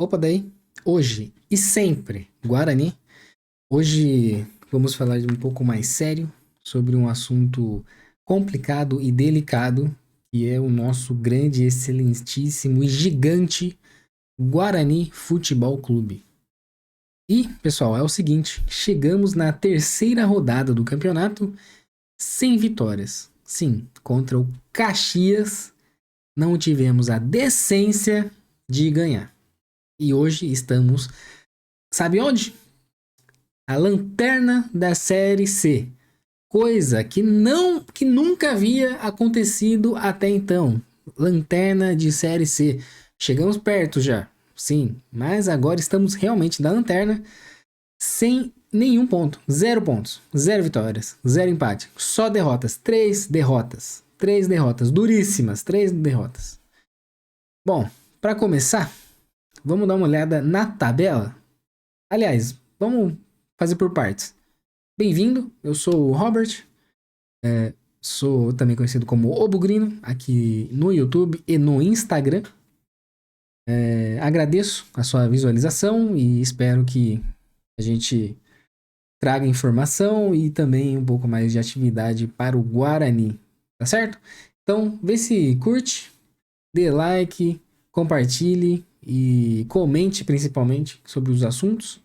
Opa, daí, hoje e sempre, Guarani. Hoje vamos falar de um pouco mais sério sobre um assunto complicado e delicado, que é o nosso grande, excelentíssimo e gigante Guarani Futebol Clube. E, pessoal, é o seguinte, chegamos na terceira rodada do campeonato sem vitórias. Sim, contra o Caxias não tivemos a decência de ganhar. E hoje estamos, sabe onde? A lanterna da Série C. Coisa que nunca havia acontecido até então. Lanterna de Série C. Chegamos perto já. Sim, mas agora estamos realmente na lanterna sem nenhum ponto. Zero pontos. Zero vitórias. Zero empate. Só derrotas. Três derrotas. Três derrotas. Duríssimas. Três derrotas. Bom, para começar, vamos dar uma olhada na tabela. Aliás, vamos fazer por partes. Bem-vindo, eu sou o Robert, sou também conhecido como O Bugrino, aqui no YouTube e no Instagram. Agradeço a sua visualização e espero que a gente traga informação e também um pouco mais de atividade para o Guarani, tá certo? Então, vê se curte, dê like, compartilhe e comente principalmente sobre os assuntos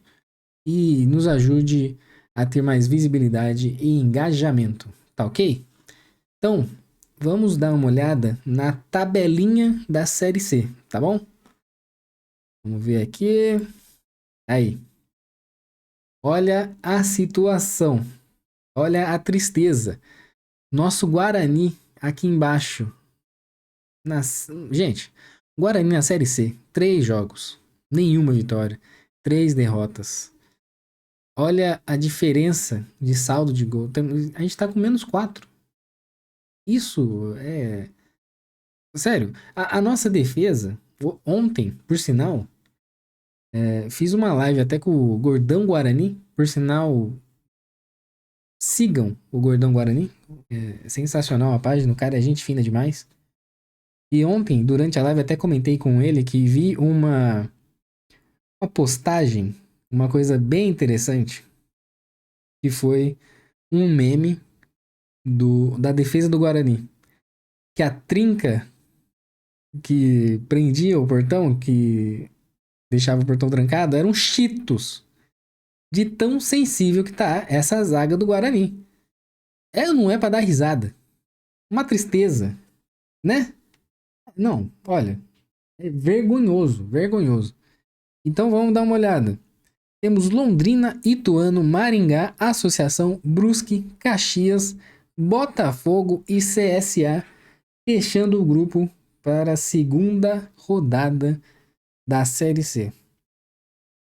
e nos ajude a ter mais visibilidade e engajamento, tá ok? Então, vamos dar uma olhada na tabelinha da Série C, tá bom? Vamos ver aqui. Aí. Olha a situação. Olha a tristeza. Nosso Guarani aqui embaixo. Gente, Guarani na Série C. 3 jogos. Nenhuma vitória. 3 derrotas. Olha a diferença de saldo de gol. A gente tá com -4. Isso é. Sério, a nossa defesa, ontem, por sinal, fiz uma live até com o Gordão Guarani. Por sinal, sigam o Gordão Guarani. É sensacional a página, o cara é gente fina demais. E ontem, durante a live, até comentei com ele que vi uma postagem, uma coisa bem interessante, que foi um meme da defesa do Guarani. Que a trinca que prendia o portão, que deixava o portão trancado, eram Cheetos. De tão sensível que tá essa zaga do Guarani. Não é pra dar risada. Uma tristeza, né? Não, olha, é vergonhoso, vergonhoso. Então vamos dar uma olhada. Temos Londrina, Ituano, Maringá, Associação, Brusque, Caxias, Botafogo e CSA fechando o grupo para a segunda rodada da Série C.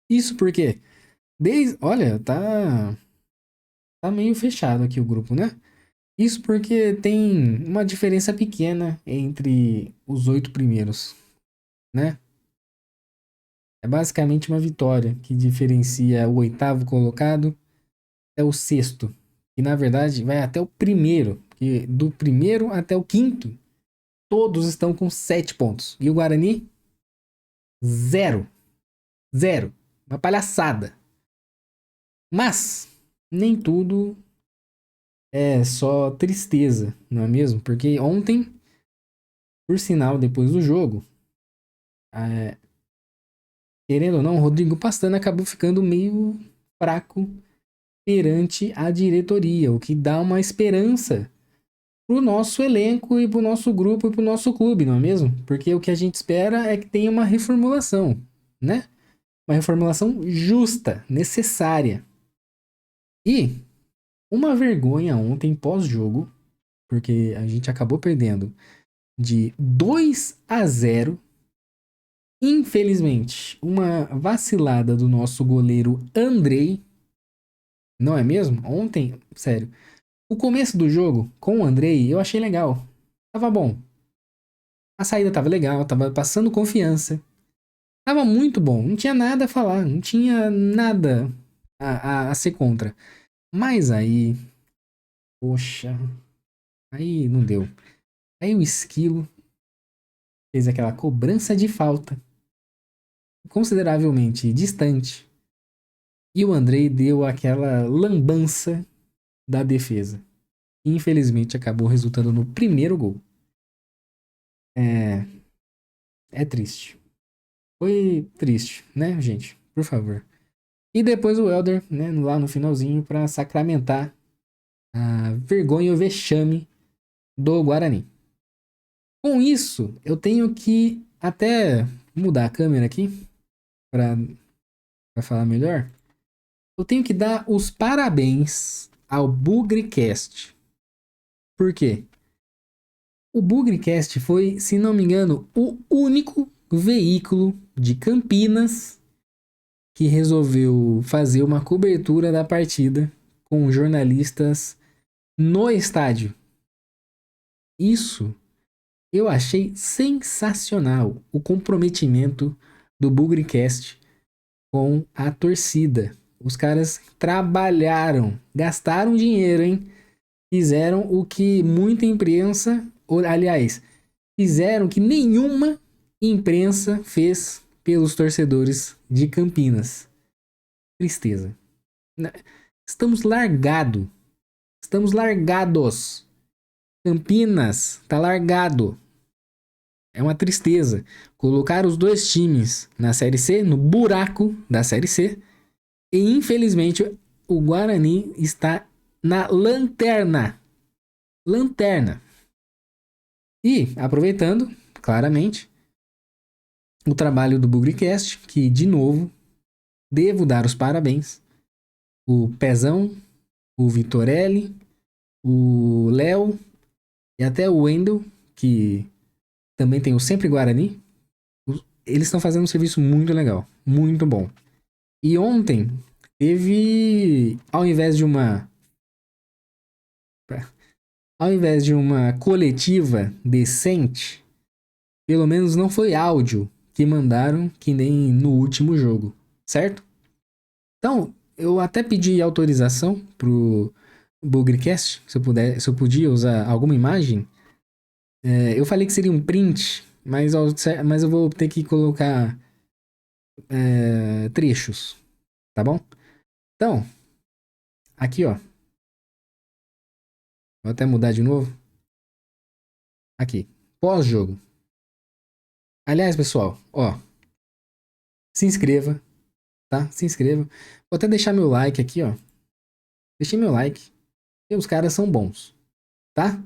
Isso porque olha, tá meio fechado aqui o grupo, né? Isso porque tem uma diferença pequena entre os 8 primeiros, né? É basicamente uma vitória que diferencia o oitavo colocado é o sexto. E na verdade vai até o primeiro. E do primeiro até o quinto, todos estão com 7 pontos. E o Guarani, zero. Zero. Uma palhaçada. Mas nem tudo é só tristeza, não é mesmo? Porque ontem, por sinal, depois do jogo, é, querendo ou não, o Rodrigo Pastana acabou ficando meio fraco perante a diretoria, o que dá uma esperança pro nosso elenco e pro nosso grupo e pro nosso clube, não é mesmo? Porque o que a gente espera é que tenha uma reformulação, né? Uma reformulação justa, necessária. E uma vergonha ontem pós-jogo, porque a gente acabou perdendo de 2-0. Infelizmente, uma vacilada do nosso goleiro Andrei, não é mesmo? Ontem, sério, o começo do jogo com o Andrei eu achei legal. Tava bom. A saída tava legal, tava passando confiança. Tava muito bom, não tinha nada a falar, não tinha nada a ser contra. Mas aí, poxa, aí não deu. Aí o Esquilo fez aquela cobrança de falta. consideravelmente distante. E o Andrei deu aquela lambança da defesa. Infelizmente, acabou resultando no primeiro gol. É, é triste. Foi triste, né, gente? Por favor. E depois o Elder, né, lá no finalzinho, para sacramentar a vergonha e o vexame do Guarani. Com isso, eu tenho que até mudar a câmera aqui para falar melhor. Eu tenho que dar os parabéns ao Bugrecast. Por quê? O Bugrecast foi, se não me engano, o único veículo de Campinas que resolveu fazer uma cobertura da partida com jornalistas no estádio. Isso eu achei sensacional, o comprometimento do Bugrecast com a torcida. Os caras trabalharam, gastaram dinheiro, hein? Fizeram o que muita imprensa, aliás, fizeram que nenhuma imprensa fez pelos torcedores de Campinas. Tristeza. Estamos largados. Estamos largados. Campinas tá largado. É uma tristeza. Colocar os dois times na Série C, no buraco da Série C. E infelizmente o Guarani está na lanterna. Lanterna. E, aproveitando, claramente, o trabalho do Bugrecast, que, de novo, devo dar os parabéns. O Pezão, o Vitorelli, o Léo e até o Wendel, que também tem o Sempre Guarani. Eles estão fazendo um serviço muito legal, muito bom. E ontem teve, ao invés de uma coletiva decente, pelo menos não foi áudio que mandaram que nem no último jogo, certo? Então, eu até pedi autorização pro Bugrecast, se eu podia usar alguma imagem. Eu falei que seria um print, mas eu vou ter que colocar trechos, tá bom? Então, aqui ó, vou até mudar de novo. Aqui, pós-jogo. Aliás, pessoal, ó, se inscreva, tá? Se inscreva. Vou até deixar meu like aqui, ó. Deixei meu like. E os caras são bons, tá?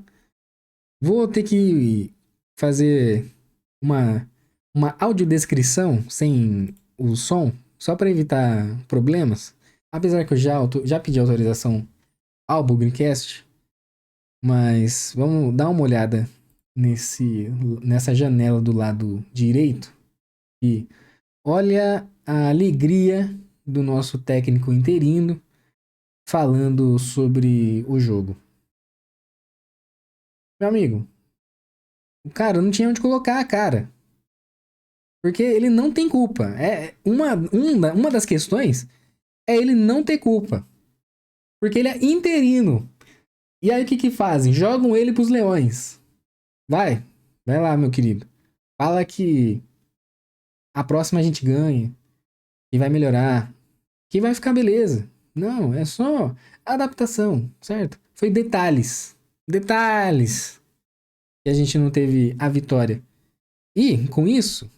Vou ter que fazer uma, uma audiodescrição sem o som, só para evitar problemas. Apesar que eu já pedi autorização ao Bugrecast, mas vamos dar uma olhada nessa janela do lado direito e olha a alegria do nosso técnico interino falando sobre o jogo. Meu amigo, o cara não tinha onde colocar a cara. Porque ele não tem culpa. Uma das questões é ele não ter culpa. Porque ele é interino. E aí o que fazem? Jogam ele pros leões. Vai lá, meu querido. Fala que a próxima a gente ganha. E vai melhorar. Que vai ficar beleza. Não, é só adaptação, certo? Foi detalhes. Detalhes. Que a gente não teve a vitória. E, com isso,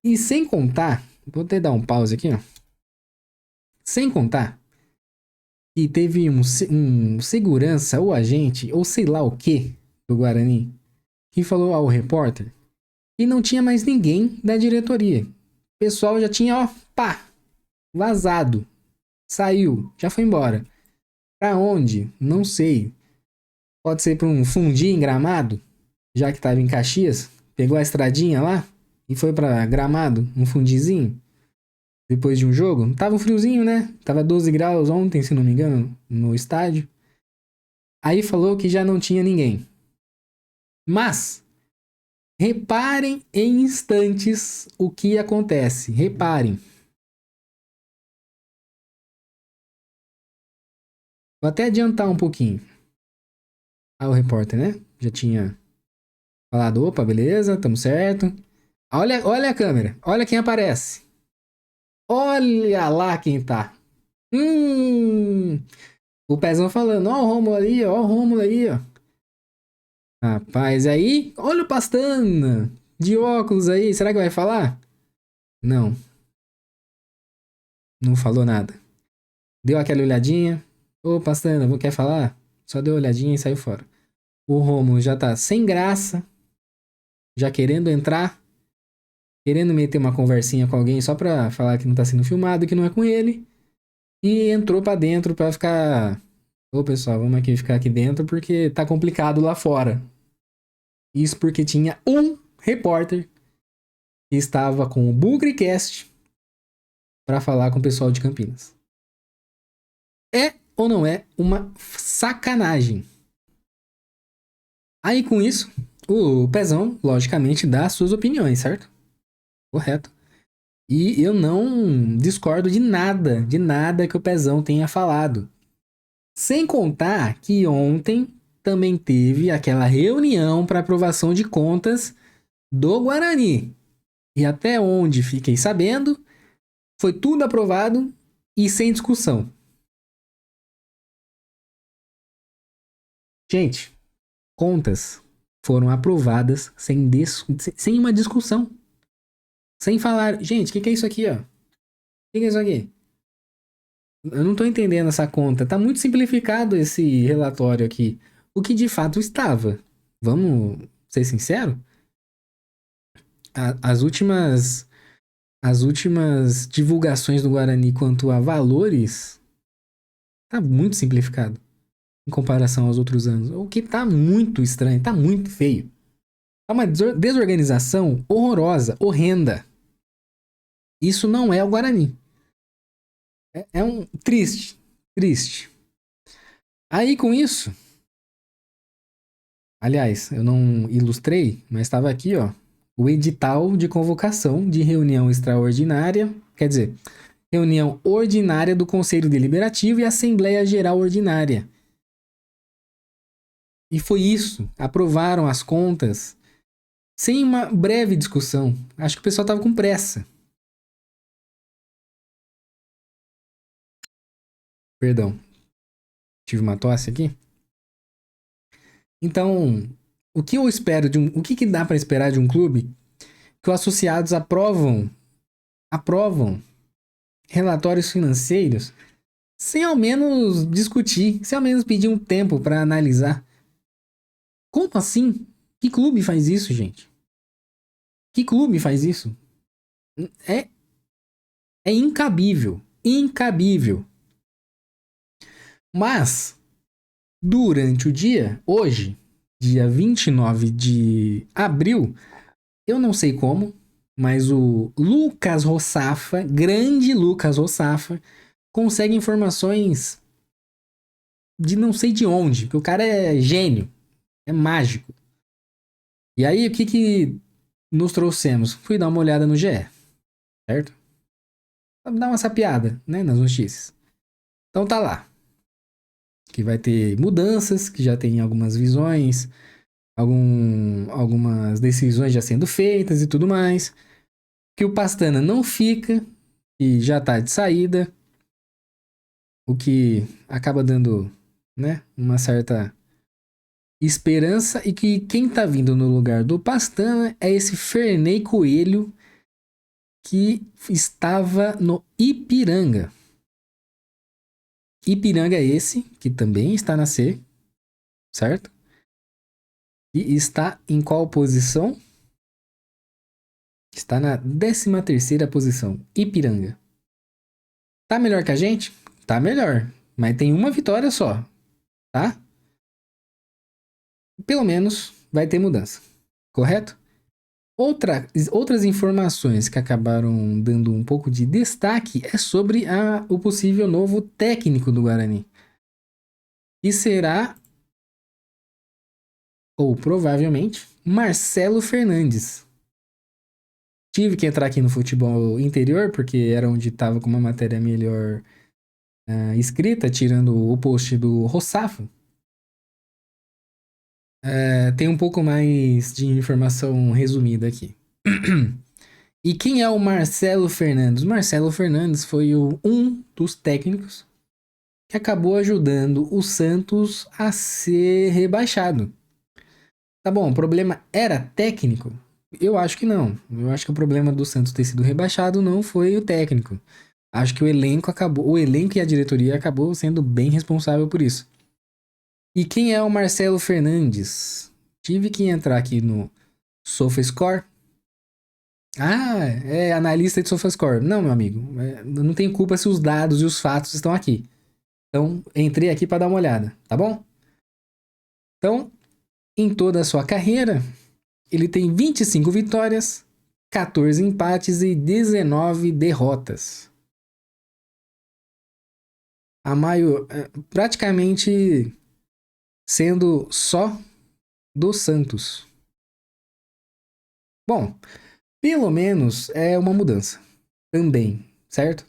e sem contar, vou até dar um pause aqui, ó. Sem contar que teve um segurança ou agente, ou sei lá o que, do Guarani, que falou ao repórter que não tinha mais ninguém da diretoria. O pessoal já tinha, ó, pá, vazado. Saiu, já foi embora. Pra onde? Não sei. Pode ser pra um fundi em Gramado, já que tava em Caxias. Pegou a estradinha lá e foi pra Gramado, um fundizinho. Depois de um jogo. Tava um friozinho, né? Tava 12 graus ontem, se não me engano, no estádio. Aí falou que já não tinha ninguém. Mas, reparem em instantes o que acontece. Reparem. Vou até adiantar um pouquinho. Ah, o repórter, né? Já tinha falado, opa, beleza, tamo certo. Olha a câmera. Olha quem aparece. Olha lá quem tá. Hum. O Pezão falando, ó o Rômulo ali, ó o Rômulo aí, ó. Rapaz, aí, olha o Pastana. De óculos aí, será que vai falar? Não, não falou nada. Deu aquela olhadinha. Ô, Pastana, não quer falar? Só deu uma olhadinha e saiu fora. O Rômulo já tá sem graça, já querendo entrar, querendo meter uma conversinha com alguém só pra falar que não tá sendo filmado, que não é com ele. E entrou pra dentro pra ficar. Ô, pessoal, vamos aqui ficar aqui dentro porque tá complicado lá fora. Isso porque tinha um repórter que estava com o Bugrecast pra falar com o pessoal de Campinas. É ou não é uma sacanagem? Aí com isso, o Pezão, logicamente, dá as suas opiniões, certo? Correto. E eu não discordo de nada que o Pezão tenha falado. Sem contar que ontem também teve aquela reunião para aprovação de contas do Guarani. E até onde fiquei sabendo, foi tudo aprovado e sem discussão. Gente, contas foram aprovadas sem uma discussão. Sem falar, gente, o que é isso aqui, ó? O que é isso aqui? Eu não tô entendendo essa conta. Tá muito simplificado esse relatório aqui. O que de fato estava. Vamos ser sinceros? As últimas divulgações do Guarani quanto a valores tá muito simplificado em comparação aos outros anos. O que tá muito estranho, tá muito feio. Tá uma desorganização horrorosa, horrenda. Isso não é o Guarani. É um triste, triste. Aí com isso, aliás, eu não ilustrei, mas estava aqui, ó, o edital de convocação de reunião extraordinária, quer dizer, reunião ordinária do Conselho Deliberativo e Assembleia Geral Ordinária. E foi isso, aprovaram as contas sem uma breve discussão. Acho que o pessoal tava com pressa. Perdão, tive uma tosse aqui. Então, o que eu espero o que dá para esperar de um clube que os associados aprovam relatórios financeiros sem ao menos discutir, sem ao menos pedir um tempo para analisar? Como assim? Que clube faz isso, gente? Que clube faz isso? É, é incabível. Incabível. Mas, durante o dia, hoje, dia 29 de abril, eu não sei como, mas o Lucas Rossafa, grande Lucas Rossafa, consegue informações de não sei de onde, porque o cara é gênio, é mágico. E aí, o que nos trouxemos? Fui dar uma olhada no GE, certo? Pra dar uma sapiada, né, nas notícias. Então tá lá, que vai ter mudanças, que já tem algumas visões, algumas decisões já sendo feitas e tudo mais. Que o Pastana não fica, e já tá de saída, o que acaba dando, né, uma certa esperança, e que quem tá vindo no lugar do Pastana é esse Ferney Coelho que estava no Ipiranga. Ipiranga é esse que também está na C, certo? E está em qual posição? Está na 13ª posição. Ipiranga. Tá melhor que a gente? Tá melhor. Mas tem uma vitória só, tá? Pelo menos vai ter mudança. Correto? Outras informações que acabaram dando um pouco de destaque é sobre o possível novo técnico do Guarani. E será, ou provavelmente, Marcelo Fernandes. Tive que entrar aqui no futebol interior, porque era onde estava com uma matéria melhor escrita, tirando o post do Rossafo. Tem um pouco mais de informação resumida aqui. E quem é o Marcelo Fernandes? O Marcelo Fernandes foi um dos técnicos que acabou ajudando o Santos a ser rebaixado. Tá bom, o problema era técnico? Eu acho que não. Eu acho que o problema do Santos ter sido rebaixado não foi o técnico. Acho que o elenco e a diretoria acabou sendo bem responsável por isso. E quem é o Marcelo Fernandes? Tive que entrar aqui no SofaScore. Ah, é analista de SofaScore. Não, meu amigo, não tem culpa se os dados e os fatos estão aqui. Então, entrei aqui para dar uma olhada, tá bom? Então, em toda a sua carreira, ele tem 25 vitórias, 14 empates e 19 derrotas. Praticamente sendo só do Santos. Bom, pelo menos é uma mudança também, certo?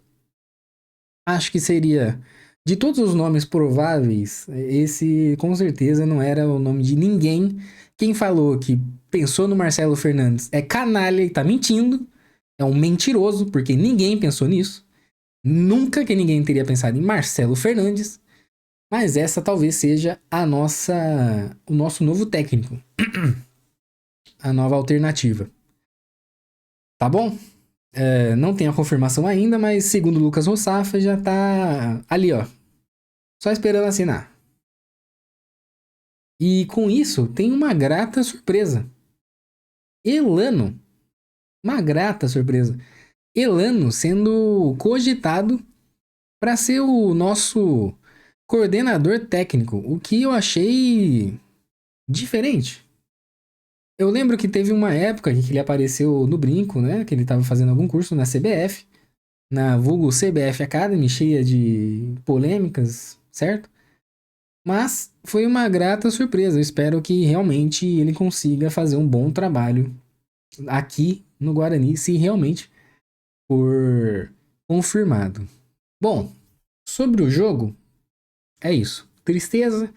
Acho que seria, de todos os nomes prováveis, esse com certeza não era o nome de ninguém. Quem falou que pensou no Marcelo Fernandes é canalha e tá mentindo. É um mentiroso, porque ninguém pensou nisso. Nunca que ninguém teria pensado em Marcelo Fernandes. Mas essa talvez seja o nosso novo técnico. A nova alternativa. Tá bom? Não tem a confirmação ainda, mas segundo o Lucas Rossafa já tá ali, ó. Só esperando assinar. E com isso, tem uma grata surpresa. Elano. Uma grata surpresa. Elano sendo cogitado para ser o nosso coordenador técnico, o que eu achei diferente. Eu lembro que teve uma época que ele apareceu no brinco, né? Que ele estava fazendo algum curso na CBF, na vulgo CBF Academy, cheia de polêmicas, certo? Mas foi uma grata surpresa. Eu espero que realmente ele consiga fazer um bom trabalho aqui no Guarani, se realmente for confirmado. Bom, sobre o jogo, é isso. Tristeza,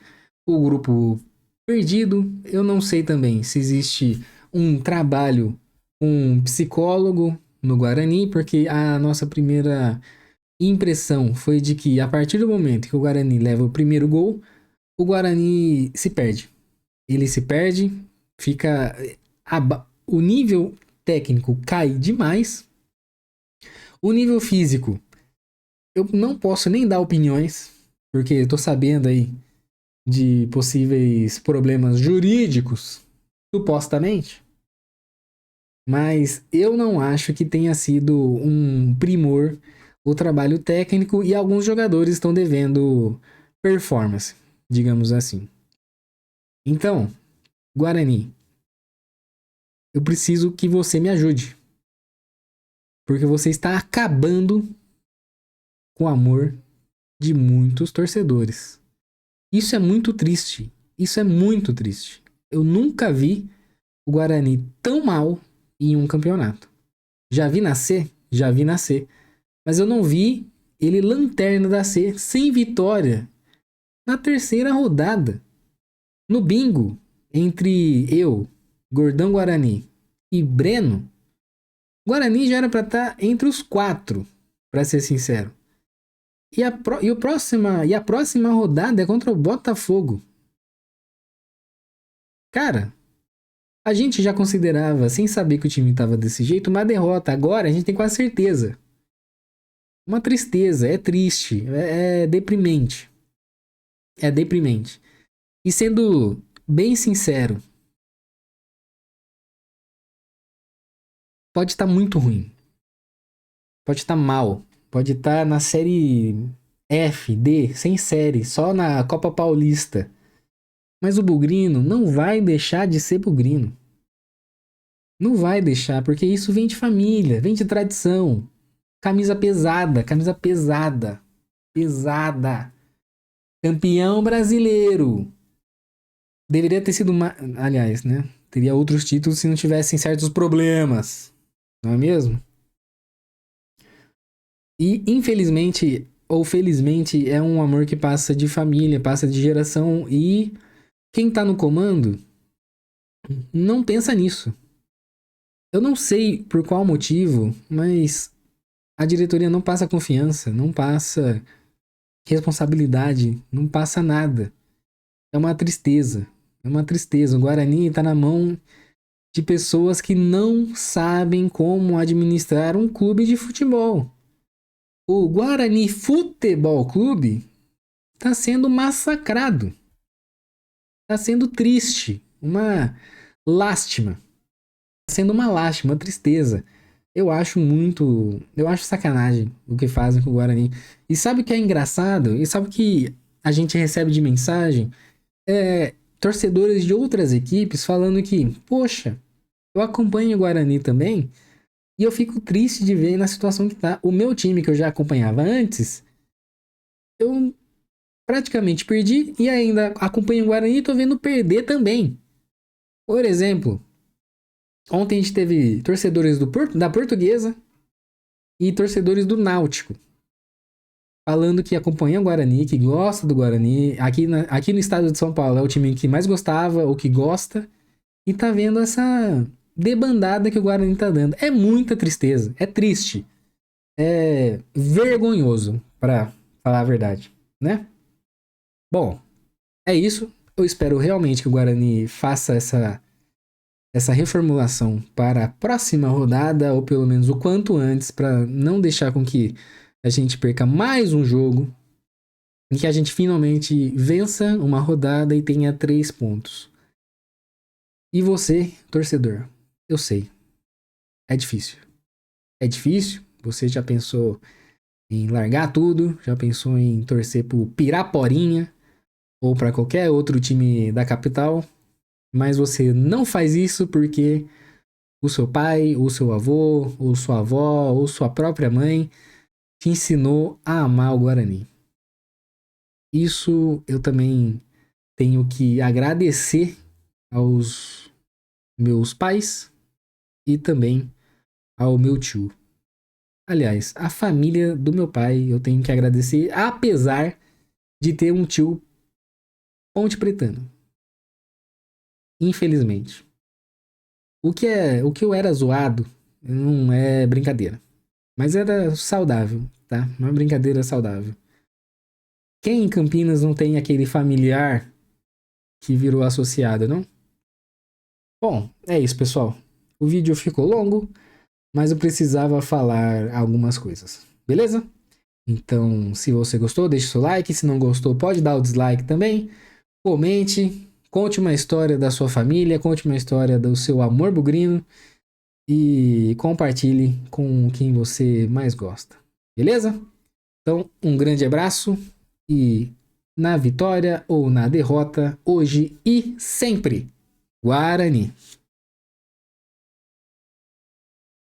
o grupo perdido. Eu não sei também se existe um trabalho, um psicólogo no Guarani, porque a nossa primeira impressão foi de que a partir do momento que o Guarani leva o primeiro gol, o Guarani se perde. Ele se perde, fica. O nível técnico cai demais. O nível físico, eu não posso nem dar opiniões, porque eu tô sabendo aí de possíveis problemas jurídicos, supostamente. Mas eu não acho que tenha sido um primor o trabalho técnico e alguns jogadores estão devendo performance, digamos assim. Então, Guarani, eu preciso que você me ajude. Porque você está acabando com o amor de muitos torcedores. Isso é muito triste. Isso é muito triste. Eu nunca vi o Guarani tão mal em um campeonato. Já vi nascer? Já vi nascer. Mas eu não vi ele lanterna da C sem vitória na terceira rodada. No bingo, entre eu, Gordão Guarani e Breno, Guarani já era para estar entre os quatro, para ser sincero. E a próxima rodada é contra o Botafogo. Cara, a gente já considerava, sem saber que o time estava desse jeito, uma derrota. Agora a gente tem quase certeza. Uma tristeza, é triste, é deprimente. É deprimente. E sendo bem sincero, pode estar muito ruim. Pode estar mal. Pode estar na série F, D, sem série, só na Copa Paulista. Mas o Bugrino não vai deixar de ser Bugrino. Não vai deixar, porque isso vem de família, vem de tradição. Camisa pesada, camisa pesada. Pesada. Campeão brasileiro. Deveria ter sido uma. Aliás, né? Teria outros títulos se não tivessem certos problemas. Não é mesmo? E infelizmente, ou felizmente, é um amor que passa de família, passa de geração. E quem tá no comando não pensa nisso. Eu não sei por qual motivo, mas a diretoria não passa confiança, não passa responsabilidade, não passa nada. É uma tristeza. É uma tristeza. O Guarani tá na mão de pessoas que não sabem como administrar um clube de futebol. O Guarani Futebol Clube está sendo massacrado. Está sendo triste. Uma lástima. Está sendo uma lástima, uma tristeza. Eu acho muito. Eu acho sacanagem o que fazem com o Guarani. E sabe o que é engraçado? E sabe o que a gente recebe de mensagem? Torcedores de outras equipes falando que, poxa, eu acompanho o Guarani também e eu fico triste de ver na situação que tá. O meu time que eu já acompanhava antes, eu praticamente perdi e ainda acompanho o Guarani e tô vendo perder também. Por exemplo, ontem a gente teve torcedores da Portuguesa e torcedores do Náutico falando que acompanha o Guarani, que gosta do Guarani. Aqui no estado de São Paulo é o time que mais gostava ou que gosta. E tá vendo essa debandada que o Guarani tá dando. É muita tristeza. É triste. É vergonhoso, pra falar a verdade, né? Bom, é isso. Eu espero realmente que o Guarani faça essa reformulação para a próxima rodada, ou pelo menos o quanto antes, para não deixar com que a gente perca mais um jogo e que a gente finalmente vença uma rodada e tenha 3 pontos. E você, torcedor, eu sei, é difícil. É difícil. Você já pensou em largar tudo, já pensou em torcer pro Piraporinha ou para qualquer outro time da capital, mas você não faz isso porque o seu pai, ou seu avô, ou sua avó, ou sua própria mãe te ensinou a amar o Guarani. Isso eu também tenho que agradecer aos meus pais e também ao meu tio. Aliás, a família do meu pai eu tenho que agradecer, apesar de ter um tio Ponte Pretano. Infelizmente. O que eu era zoado não é brincadeira. Mas era saudável, tá? Uma brincadeira saudável. Quem em Campinas não tem aquele familiar que virou associado, não? Bom, é isso, pessoal. O vídeo ficou longo, mas eu precisava falar algumas coisas. Beleza? Então, se você gostou, deixe seu like. Se não gostou, pode dar o dislike também. Comente, conte uma história da sua família, conte uma história do seu amor bugrino e compartilhe com quem você mais gosta. Beleza? Então, um grande abraço e na vitória ou na derrota, hoje e sempre, Guarani!